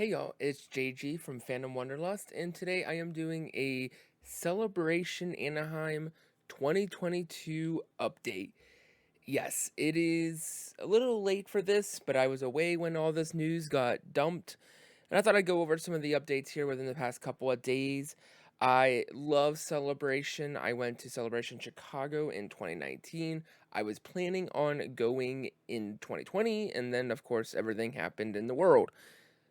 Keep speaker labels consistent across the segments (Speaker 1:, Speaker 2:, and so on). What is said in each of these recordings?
Speaker 1: Hey y'all, it's JG from Fandom Wanderlust, and today I am doing a Celebration Anaheim 2022 update. Yes, it is a little late for this, but I was away when all this news got dumped, and I thought I'd go over some of the updates here within the past couple of days. I love Celebration. I went to Celebration Chicago in 2019. I was planning on going in 2020, and then, of course, everything happened in the world.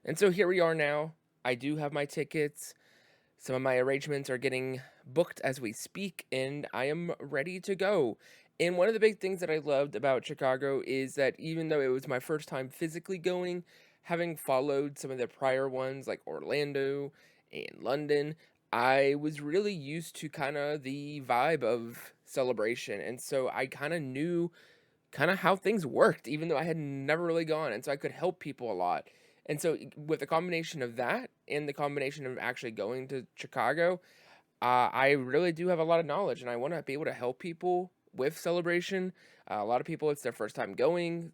Speaker 1: And so here we are now. I do have my tickets. Some of my arrangements are getting booked as we speak, and I am ready to go. And one of the big things that I loved about Chicago is that even though it was my first time physically going, having followed some of the prior ones like Orlando and London, I was really used to kind of the vibe of Celebration. And so I kind of knew kind of how things worked, even though I had never really gone. And so I could help people a lot. And so, with the combination of that and the combination of actually going to Chicago, I really do have a lot of knowledge, and I want to be able to help people with Celebration. A lot of people, it's their first time going,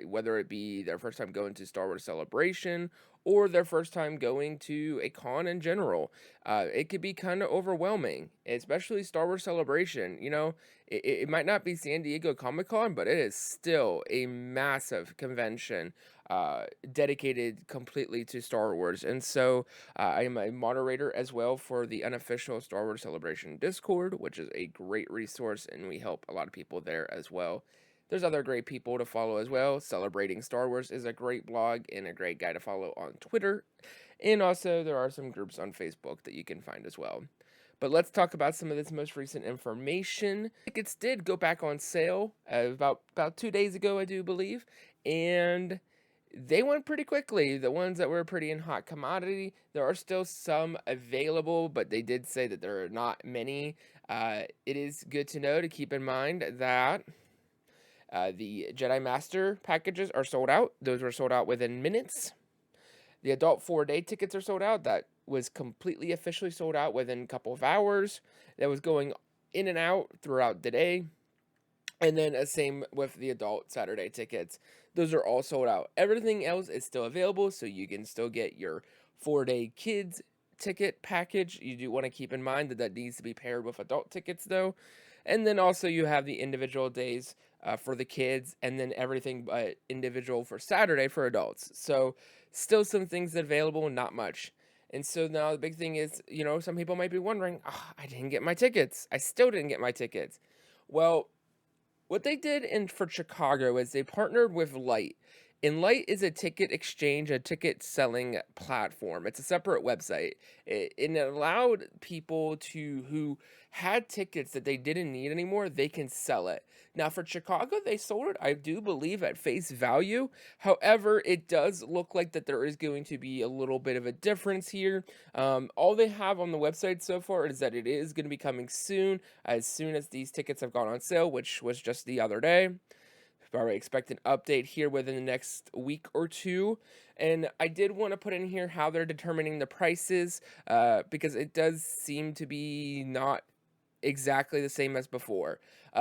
Speaker 1: whether it be their first time going to Star Wars Celebration or their first time going to a con in general. It could be kind of overwhelming, especially Star Wars Celebration. It might not be San Diego Comic Con, but it is still a massive convention dedicated completely to Star Wars. And so, I am a moderator as well for the unofficial Star Wars Celebration Discord, which is a great resource, and we help a lot of people there as well. There's other great people to follow as well. Celebrating Star Wars is a great blog and a great guy to follow on Twitter. And also, there are some groups on Facebook that you can find as well. But let's talk about some of this most recent information. Tickets did go back on sale about 2 days ago, I do believe, and they went pretty quickly. The ones that were pretty in hot commodity, there are still some available, but they did say that there are not many. It is good to know to keep in mind that the Jedi Master packages are sold out. Those were sold out within minutes. The adult 4-day tickets are sold out. That was completely officially sold out within a couple of hours. That was going in and out throughout the day. And then same with the adult Saturday tickets. Those are all sold out. Everything else is still available, so you can still get your 4-day kids ticket package. You do want to keep in mind that that needs to be paired with adult tickets, though. And then also you have the individual days for the kids, and then everything but individual for Saturday for adults. So still some things available, not much. And so now the big thing is, some people might be wondering, I didn't get my tickets. I still didn't get my tickets. Well, what they did for Chicago is they partnered with Light. And Light is a ticket exchange, a ticket selling platform. It's a separate website. And it allowed people who had tickets that they didn't need anymore, they can sell it. Now for Chicago, they sold it, I do believe, at face value. However, it does look like that there is going to be a little bit of a difference here. All they have on the website so far is that it is going to be coming soon as these tickets have gone on sale, which was just the other day. Probably expect an update here within the next week or two. And I did want to put in here how they're determining the prices, because it does seem to be not exactly the same as before.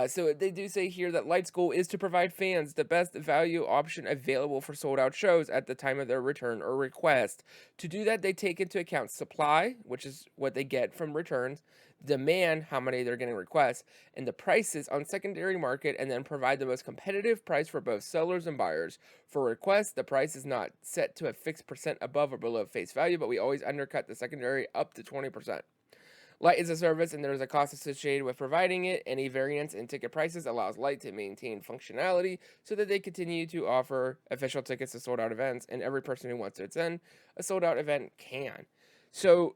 Speaker 1: So they do say here that Light's goal is to provide fans the best value option available for sold out shows at the time of their return or request. To do that, they take into account supply, which is what they get from returns, demand, how many they're getting requests, and the prices on secondary market, and then provide the most competitive price for both sellers and buyers. For requests, the price is not set to a fixed percent above or below face value, but we always undercut the secondary up to 20%. Light is a service and there is a cost associated with providing it. Any variance in ticket prices allows Light to maintain functionality so that they continue to offer official tickets to sold out events, and every person who wants to attend a sold out event can. So,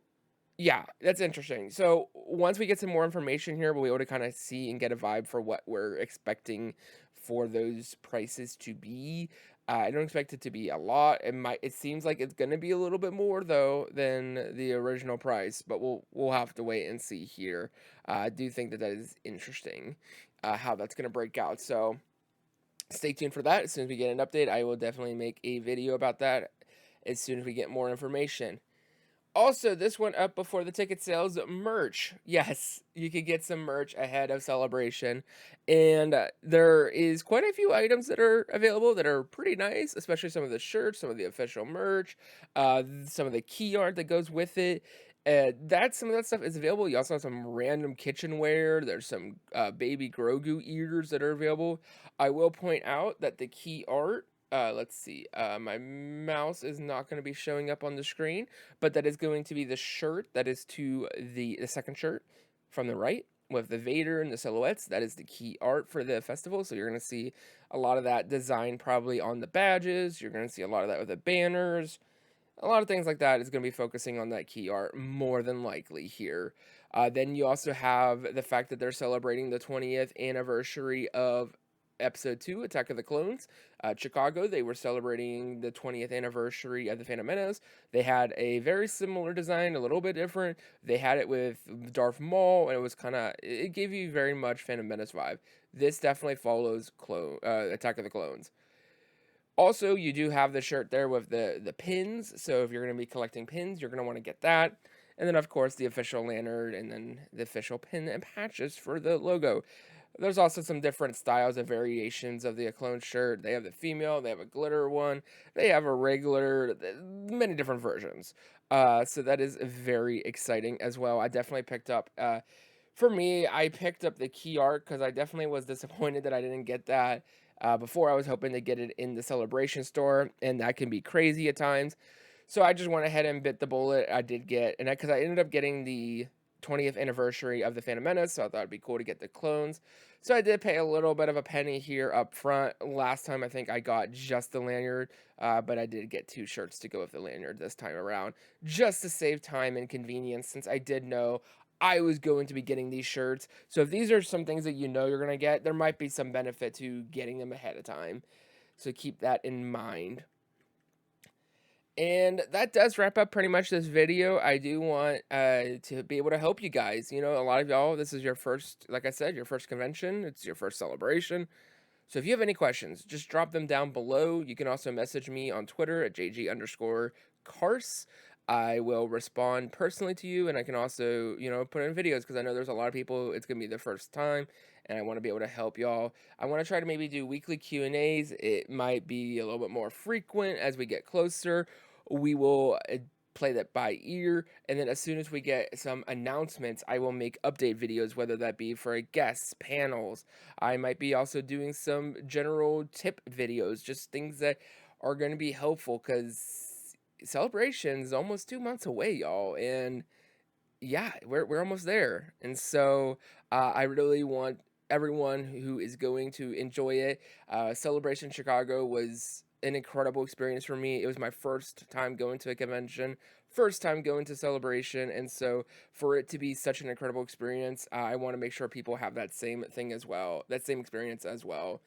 Speaker 1: yeah, that's interesting. So, once we get some more information here, we'll be able to kind of see and get a vibe for what we're expecting for those prices to be. I don't expect it to be a lot. It seems like it's going to be a little bit more though than the original price, but we'll have to wait and see here. I do think that is interesting, how that's going to break out. So stay tuned for that. As soon as we get an update, I will definitely make a video about that as soon as we get more information. Also, this one up before the ticket sales, merch. Yes, you could get some merch ahead of Celebration, and there is quite a few items that are available that are pretty nice, especially some of the shirts, some of the official merch, some of the key art that goes with it. Some of that stuff is available. You also have some random kitchenware. There's some baby Grogu ears that are available. I will point out that the key art. Let's see. My mouse is not going to be showing up on the screen, but that is going to be the shirt that is to the second shirt from the right with the Vader and the silhouettes. That is the key art for the festival. So you're going to see a lot of that design probably on the badges. You're going to see a lot of that with the banners. A lot of things like that is going to be focusing on that key art more than likely here. Then you also have the fact that they're celebrating the 20th anniversary of Episode 2, Attack of the Clones. Chicago, they were celebrating the 20th anniversary of the Phantom Menace. They had a very similar design, a little bit different. They had it with Darth Maul, and it was kind of, it gave you very much Phantom Menace vibe. This definitely follows Attack of the Clones. Also, you do have the shirt there with the pins, so if you're going to be collecting pins, you're going to want to get that. And then, of course, the official lanyard, and then the official pin and patches for the logo. There's also some different styles of variations of the clone shirt. They have the female, they have a glitter one, they have a regular, many different versions. So that is very exciting as well. I definitely picked up, for me, I picked up the key art because I definitely was disappointed that I didn't get that before. I was hoping to get it in the Celebration store, and that can be crazy at times. So I just went ahead and bit the bullet. I did get, and because I ended up getting the 20th anniversary of the Phantom Menace, so I thought it'd be cool to get the clones. So I did pay a little bit of a penny here up front. Last time I think I got just the lanyard, but I did get two shirts to go with the lanyard this time around, just to save time and convenience, since I did know I was going to be getting these shirts. So if these are some things that you know you're going to get, there might be some benefit to getting them ahead of time. So keep that in mind. And that does wrap up pretty much this video. I do want to be able to help you guys. You know, a lot of y'all, this is your first, like I said, your first convention. It's your first celebration. So if you have any questions, just drop them down below. You can also message me on Twitter at JG_Cars. I will respond personally to you, and I can also, you know, put in videos because I know there's a lot of people, it's going to be their first time, and I want to be able to help y'all. I want to try to maybe do weekly Q&As. It might be a little bit more frequent as we get closer. We will play that by ear, and then as soon as we get some announcements, I will make update videos, whether that be for guests, panels. I might be also doing some general tip videos, just things that are going to be helpful, because Celebration is almost 2 months away, y'all, and yeah, we're almost there. And so I really want everyone who is going to enjoy it. Celebration Chicago was an incredible experience for me. It was my first time going to a convention, first time going to Celebration, and so for it to be such an incredible experience, I want to make sure people have that same thing as well, that same experience as well.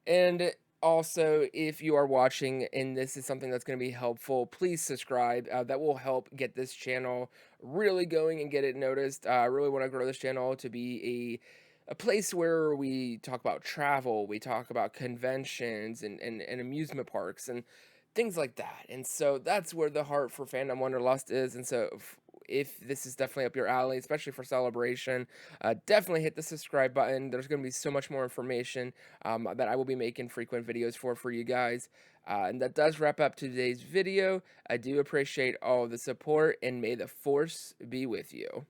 Speaker 1: And also, if you are watching and this is something that's going to be helpful, please subscribe. That will help get this channel really going and get it noticed. I really want to grow this channel to be a place where we talk about travel, we talk about conventions and amusement parks and things like that. And so that's where the heart for Fandom Wanderlust is. And so if this is definitely up your alley, especially for Celebration, definitely hit the subscribe button. There's going to be so much more information that I will be making frequent videos for you guys. And that does wrap up today's video. I do appreciate all the support, and may the force be with you.